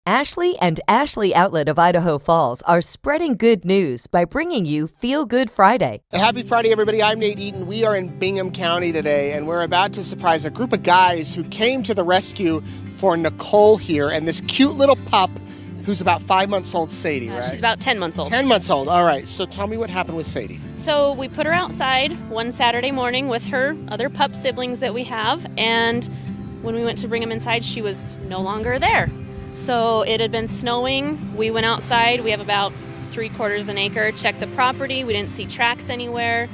Ashley and Ashley Outlet of Idaho Falls are spreading good news by bringing you Feel Good Friday. Happy Friday, everybody. I'm Nate Eaton. We are in Bingham County today, and we're about to surprise a group of guys who came to the rescue for Nicole here and this cute little pup who's about 5 months old, Sadie, right? She's about 10 months old. 10 months old. All right. So tell me what happened with Sadie. So we put her outside one Saturday morning with her other pup siblings that we have, and when we went to bring them inside, she was no longer there. So it had been snowing. We went outside. We have about 3/4 of an acre. Checked the property. We didn't see tracks anywhere.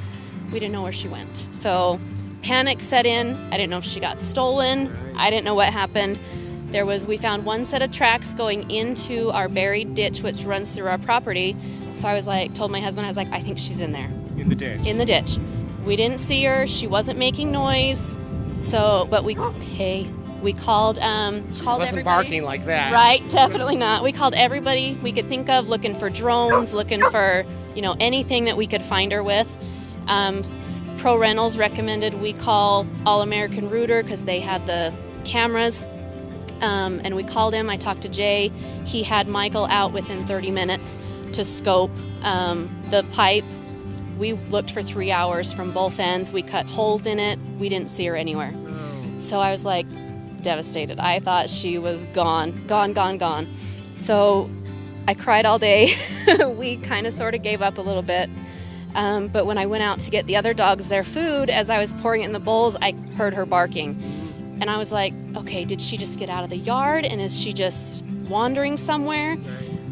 We didn't know where she went. So panic set in. I didn't know if she got stolen. I didn't know what happened. We found one set of tracks going into our buried ditch, which runs through our property. So told my husband, I think she's in there. In the ditch. In the ditch. We didn't see her. She wasn't making noise. But we called. She wasn't everybody. barking like that. Right, definitely not. We called everybody we could think of, looking for drones, looking for, anything that we could find her with. Pro Rentals recommended we call All American Rooter because they had the cameras. And we called him. I talked to Jay. He had Michael out within 30 minutes to scope the pipe. We looked for 3 hours from both ends. We cut holes in it. We didn't see her anywhere. So I was devastated. I thought she was gone. So I cried all day. We kind of sort of gave up a little bit. But when I went out to get the other dogs their food, as I was pouring it in the bowls, I heard her barking. And I was like, okay, did she just get out of the yard? And is she just wandering somewhere?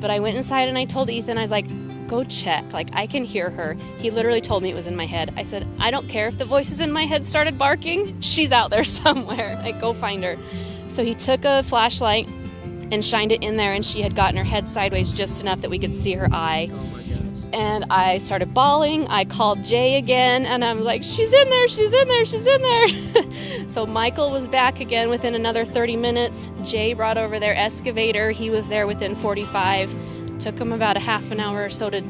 But I went inside and I told Ethan, I was like, go check. I can hear her. He literally told me it was in my head. I said, I don't care if the voices in my head started barking. She's out there somewhere. Go find her. So he took a flashlight and shined it in there, and she had gotten her head sideways just enough that we could see her eye. Oh my gosh. And I started bawling. I called Jay again, and I'm like, she's in there. So Michael was back again within another 30 minutes. Jay brought over their excavator. He was there within 45. Took him about a half an hour or so to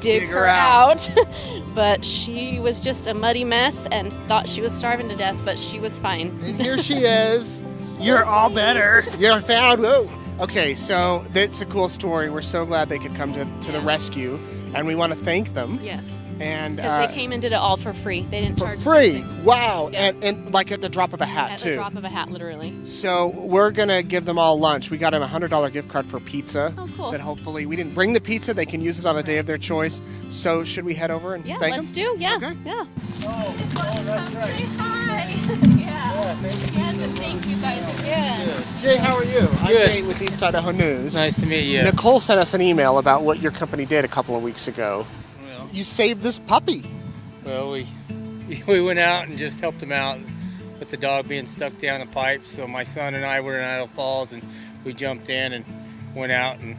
dig her out. But she was just a muddy mess and thought she was starving to death, but she was fine. And here she is. You're all better. You're found. Whoa. Okay, so that's a cool story. We're so glad they could come to the rescue, and we want to thank them. Yes. And because they came and did it all for free. They didn't charge us free. anything. Wow. Yeah. And at the drop of a hat, too. At the drop of a hat, literally. So we're going to give them all lunch. We got them a $100 gift card for pizza. Oh, cool. That hopefully we didn't bring the pizza. They can use it on a day of their choice. So should we head over and thank them? Yeah, let's do. Yeah. Okay. Yeah. Oh, that's right. Say hi. Yeah. Yes, and thank you guys again. Jay, how are you? I'm Good. Nate with East Idaho News. Nice to meet you. Nicole sent us an email about what your company did a couple of weeks ago. Well, You saved this puppy. we went out and just helped him out with the dog being stuck down a pipe. So my son and I were in Idaho Falls, and we jumped in and went out and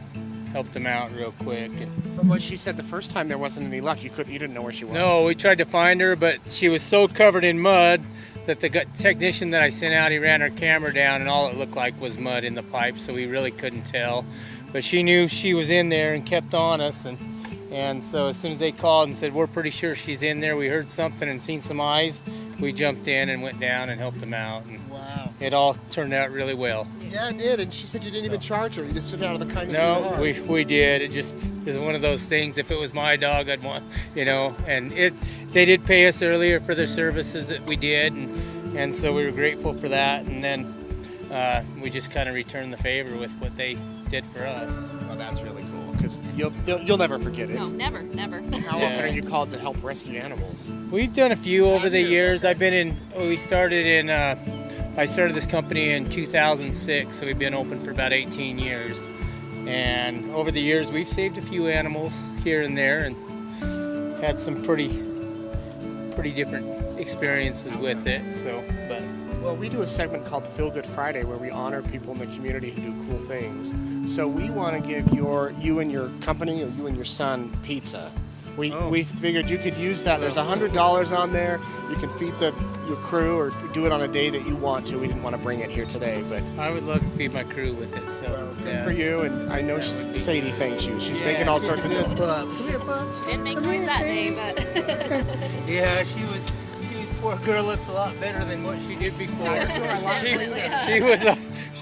helped him out real quick. And From what she said the first time, there wasn't any luck. You didn't know where she was. no, we tried to find her, but she was so covered in mud that the technician that I sent out, he ran her camera down, and all it looked like was mud in the pipe, so we really couldn't tell. But she knew she was in there and kept on us, and so as soon as they called and said, we're pretty sure she's in there, we heard something and seen some eyes, we jumped in and went down and helped them out. And Wow. it all turned out really well. Yeah, it did. And she said you didn't even charge her. You just did it out of the kindness of your No, heart. we did. It just is one of those things. If it was my dog, I'd want, and they did pay us earlier for their services that we did, and so we were grateful for that. And then we just kind of returned the favor with what they did for us. Well, that's really cool because you'll never forget it. No, never. How Yeah. often are you called to help rescue animals? We've done a few over the years. I started this company in 2006, so we've been open for about 18 years. And over the years, we've saved a few animals here and there and had some pretty different experiences with it. Well, we do a segment called Feel Good Friday where we honor people in the community who do cool things. So we want to give you and your company or you and your son pizza. We figured you could use that. There's $100 on there. You can feed your crew or do it on a day that you want to. We didn't want to bring it here today, but I would love to feed my crew with it. So good for you. And I know Sadie thanks you. She's making all sorts of Come noise. here, bub. She didn't make noise that day, but Yeah, she was poor girl looks a lot better than what she did before. Definitely, She was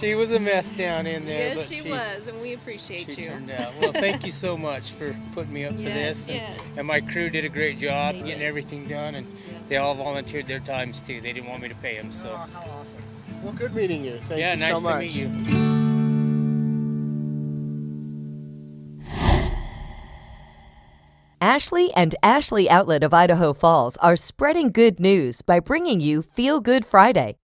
She was a mess down in there. Yes, but she was, and we appreciate She you. turned out. Well, thank you so much for putting me up for Yes, this. And, yes. and my crew did a great job getting everything done, and they all volunteered their times too. They didn't want me to pay them, so. Oh, how awesome. Well, good meeting you. Thank Yeah, you nice so to much. meet you. Ashley and Ashley Outlet of Idaho Falls are spreading good news by bringing you Feel Good Friday.